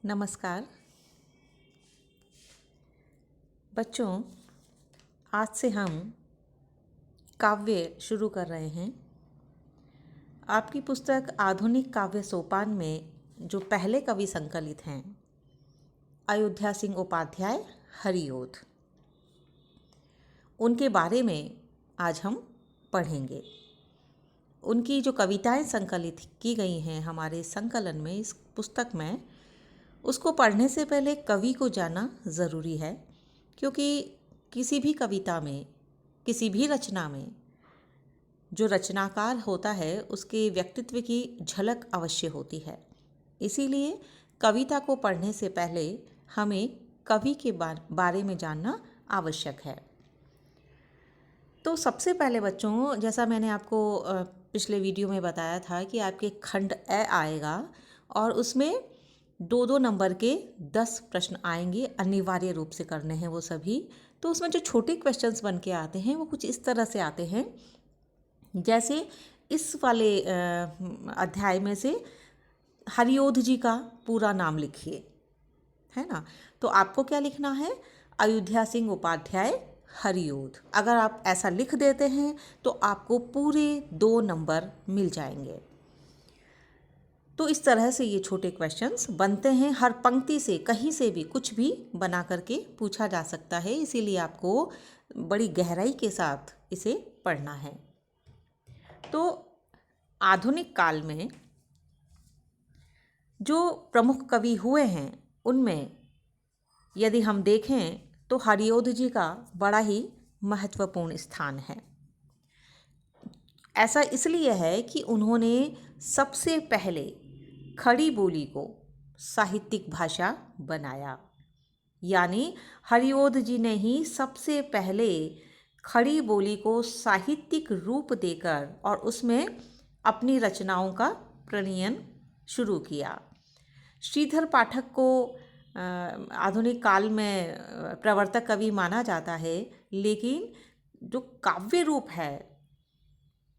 नमस्कार बच्चों, आज से हम काव्य शुरू कर रहे हैं। आपकी पुस्तक आधुनिक काव्य सोपान में जो पहले कवि संकलित हैं, अयोध्या सिंह उपाध्याय हरिओद, उनके बारे में आज हम पढ़ेंगे। उनकी जो कविताएं संकलित की गई हैं हमारे संकलन में, इस पुस्तक में, उसको पढ़ने से पहले कवि को जानना ज़रूरी है, क्योंकि किसी भी कविता में, किसी भी रचना में जो रचनाकार होता है उसके व्यक्तित्व की झलक अवश्य होती है। इसीलिए कविता को पढ़ने से पहले हमें कवि के बारे में जानना आवश्यक है। तो सबसे पहले बच्चों, जैसा मैंने आपको पिछले वीडियो में बताया था कि आपके खंड ए आएगा और उसमें 2-2 नंबर के 10 प्रश्न आएंगे, अनिवार्य रूप से करने हैं वो सभी। तो उसमें जो छोटे क्वेश्चंस बन के आते हैं वो कुछ इस तरह से आते हैं, जैसे इस वाले अध्याय में से हरिओद जी का पूरा नाम लिखिए, है ना। तो आपको क्या लिखना है? अयोध्या सिंह उपाध्याय हरिओद। अगर आप ऐसा लिख देते हैं तो आपको पूरे 2 नंबर मिल जाएंगे। तो इस तरह से ये छोटे क्वेश्चंस बनते हैं। हर पंक्ति से कहीं से भी कुछ भी बना करके पूछा जा सकता है, इसीलिए आपको बड़ी गहराई के साथ इसे पढ़ना है। तो आधुनिक काल में जो प्रमुख कवि हुए हैं उनमें यदि हम देखें तो हरिओद जी का बड़ा ही महत्वपूर्ण स्थान है। ऐसा इसलिए है कि उन्होंने सबसे पहले खड़ी बोली को साहित्यिक भाषा बनाया, यानी हरिओद जी ने ही सबसे पहले खड़ी बोली को साहित्यिक रूप देकर और उसमें अपनी रचनाओं का प्रणयन शुरू किया। श्रीधर पाठक को आधुनिक काल में प्रवर्तक कवि माना जाता है, लेकिन जो काव्य रूप है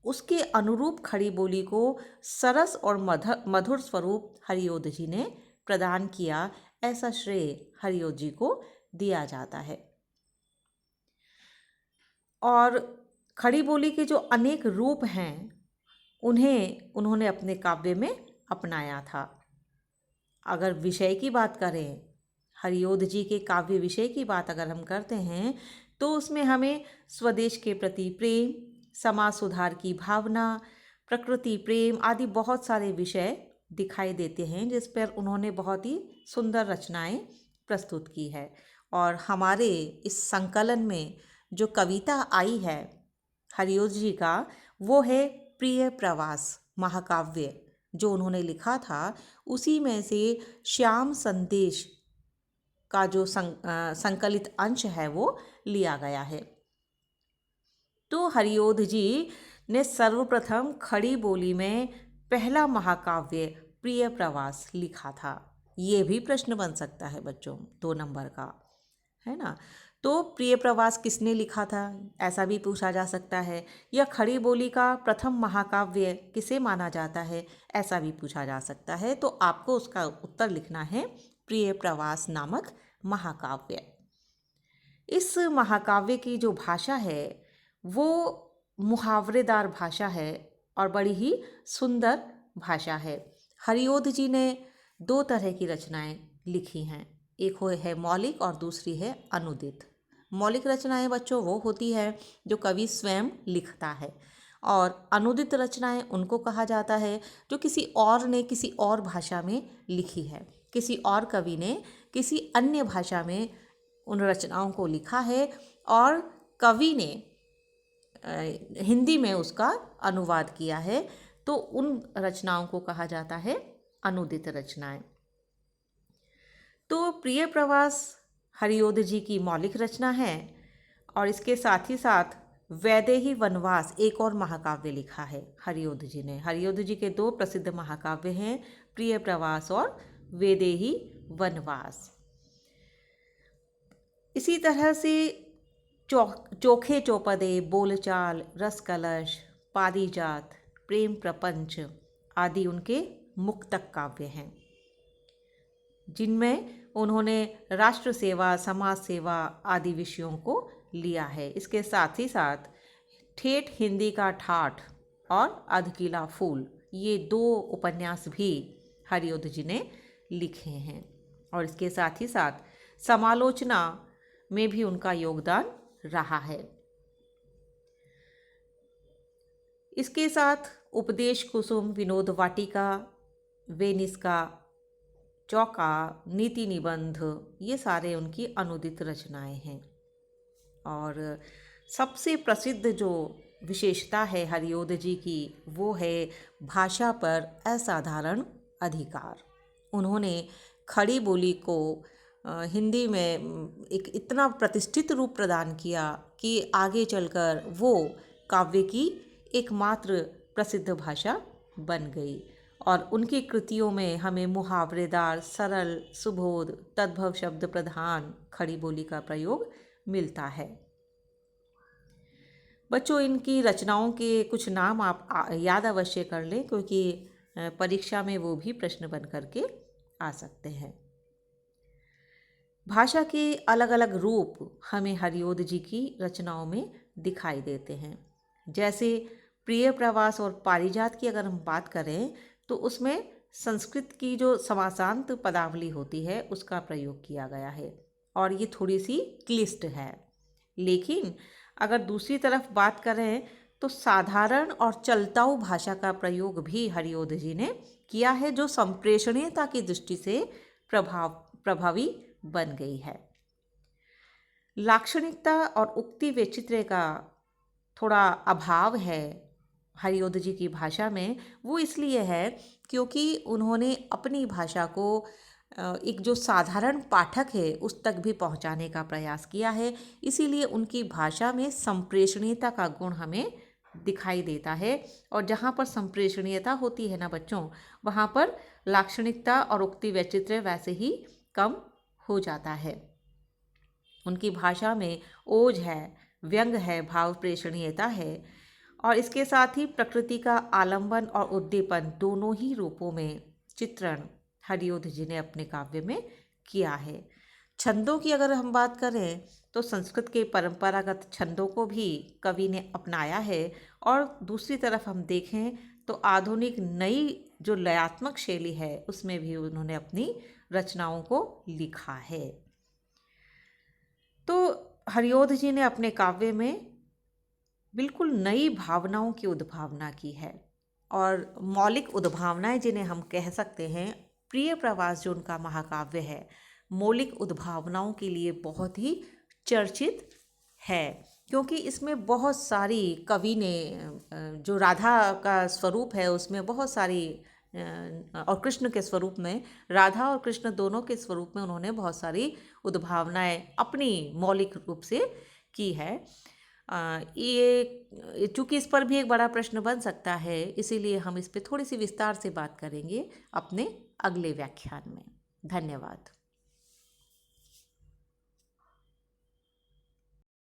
उसके अनुरूप खड़ी बोली को सरस और मधुर स्वरूप हरिओद जी ने प्रदान किया, ऐसा श्रेय हरिओद जी को दिया जाता है। और खड़ी बोली के जो अनेक रूप हैं उन्हें उन्होंने अपने काव्य में अपनाया था। अगर विषय की बात करें, हरिओद जी के काव्य विषय की बात अगर हम करते हैं तो उसमें हमें स्वदेश के प्रति प्रेम, समाज सुधार की भावना, प्रकृति प्रेम आदि बहुत सारे विषय दिखाई देते हैं, जिस पर उन्होंने बहुत ही सुंदर रचनाएं प्रस्तुत की है। और हमारे इस संकलन में जो कविता आई है हरिओद जी का, वो है प्रिय प्रवास महाकाव्य, जो उन्होंने लिखा था। उसी में से श्याम संदेश का जो संकलित अंश है वो लिया गया है। तो हरिओद जी ने सर्वप्रथम खड़ी बोली में पहला महाकाव्य प्रिय प्रवास लिखा था। ये भी प्रश्न बन सकता है बच्चों, 2 नंबर का, है ना। तो प्रिय प्रवास किसने लिखा था, ऐसा भी पूछा जा सकता है। या खड़ी बोली का प्रथम महाकाव्य किसे माना जाता है, ऐसा भी पूछा जा सकता है। तो आपको उसका उत्तर लिखना है प्रिय प्रवास नामक महाकाव्य। इस महाकाव्य की जो भाषा है वो मुहावरेदार भाषा है और बड़ी ही सुंदर भाषा है। हरिओद जी ने 2 तरह की रचनाएं लिखी हैं, एक है मौलिक और दूसरी है अनुदित। मौलिक रचनाएं बच्चों वो होती है जो कवि स्वयं लिखता है, और अनुदित रचनाएं उनको कहा जाता है जो किसी और ने किसी और भाषा में लिखी है। किसी और कवि ने किसी अन्य भाषा में उन रचनाओं को लिखा है और कवि ने हिंदी में उसका अनुवाद किया है, तो उन रचनाओं को कहा जाता है अनुदित रचनाएं। तो प्रिय प्रवास हरिओद जी की मौलिक रचना है, और इसके साथ ही साथ वैदेही वनवास एक और महाकाव्य लिखा है हरिओद जी ने। हरिओद जी के 2 प्रसिद्ध महाकाव्य हैं, प्रिय प्रवास और वैदेही वनवास। इसी तरह से चोखे चौपदे, बोलचाल, रस कलश, पारिजात, प्रेम प्रपंच आदि उनके मुक्तक काव्य हैं। जिनमें उन्होंने राष्ट्र सेवा, समाज सेवा आदि विषयों को लिया है। इसके साथ ही साथ ठेठ हिंदी का ठाठ और अधकिला फूल, ये 2 उपन्यास भी हरिओध जी ने लिखे हैं। और इसके साथ ही साथ समालोचना में भी उनका योगदान रहा है। इसके साथ उपदेश कुसुम, विनोद वाटिका, वेनिस का चौका, नीति निबंध, ये सारे उनकी अनुदित रचनाएं हैं। और सबसे प्रसिद्ध जो विशेषता है हरिओध जी की, वो है भाषा पर असाधारण अधिकार। उन्होंने खड़ी बोली को हिंदी में एक इतना प्रतिष्ठित रूप प्रदान किया कि आगे चलकर वो काव्य की एकमात्र प्रसिद्ध भाषा बन गई। और उनकी कृतियों में हमें मुहावरेदार, सरल, सुबोध, तद्भव शब्द प्रधान खड़ी बोली का प्रयोग मिलता है। बच्चों, इनकी रचनाओं के कुछ नाम आप याद अवश्य कर लें, क्योंकि परीक्षा में वो भी प्रश्न बन करके आ सकते हैं। भाषा के अलग अलग रूप हमें हरिओध जी की रचनाओं में दिखाई देते हैं। जैसे प्रिय प्रवास और पारिजात की अगर हम बात करें तो उसमें संस्कृत की जो समासांत पदावली होती है उसका प्रयोग किया गया है, और ये थोड़ी सी क्लिष्ट है। लेकिन अगर दूसरी तरफ बात करें तो साधारण और चलताऊ भाषा का प्रयोग भी हरिओध जी ने किया है, जो संप्रेषणीयता की दृष्टि से प्रभावी बन गई है। लाक्षणिकता और उक्ति वैचित्र्य का थोड़ा अभाव है हरिओध जी की भाषा में। वो इसलिए है क्योंकि उन्होंने अपनी भाषा को एक जो साधारण पाठक है उस तक भी पहुंचाने का प्रयास किया है। इसीलिए उनकी भाषा में संप्रेषणीयता का गुण हमें दिखाई देता है, और जहाँ पर संप्रेषणीयता होती है ना बच्चों, वहाँ पर लाक्षणिकता और उक्ति वैचित्र्य वैसे ही कम हो जाता है। उनकी भाषा में ओज है, व्यंग है, भाव प्रेषणीयता है, और इसके साथ ही प्रकृति का आलंबन और उद्दीपन दोनों ही रूपों में चित्रण हरिओध जी ने अपने काव्य में किया है। छंदों की अगर हम बात करें तो संस्कृत के परंपरागत छंदों को भी कवि ने अपनाया है, और दूसरी तरफ हम देखें तो आधुनिक नई जो लयात्मक शैली है उसमें भी उन्होंने अपनी रचनाओं को लिखा है। तो हरिओध जी ने अपने काव्य में बिल्कुल नई भावनाओं की उद्भावना की है, और मौलिक उद्भावनाएं जिन्हें हम कह सकते हैं, प्रिय प्रवास जो उनका महाकाव्य है, मौलिक उद्भावनाओं के लिए बहुत ही चर्चित है, क्योंकि इसमें बहुत सारी कवि ने जो राधा का स्वरूप है उसमें बहुत सारी, और कृष्ण के स्वरूप में, राधा और कृष्ण दोनों के स्वरूप में उन्होंने बहुत सारी उद्भावनाएं अपनी मौलिक रूप से की है। ये चूँकि इस पर भी एक बड़ा प्रश्न बन सकता है, इसीलिए हम इस पे थोड़ी सी विस्तार से बात करेंगे अपने अगले व्याख्यान में। धन्यवाद।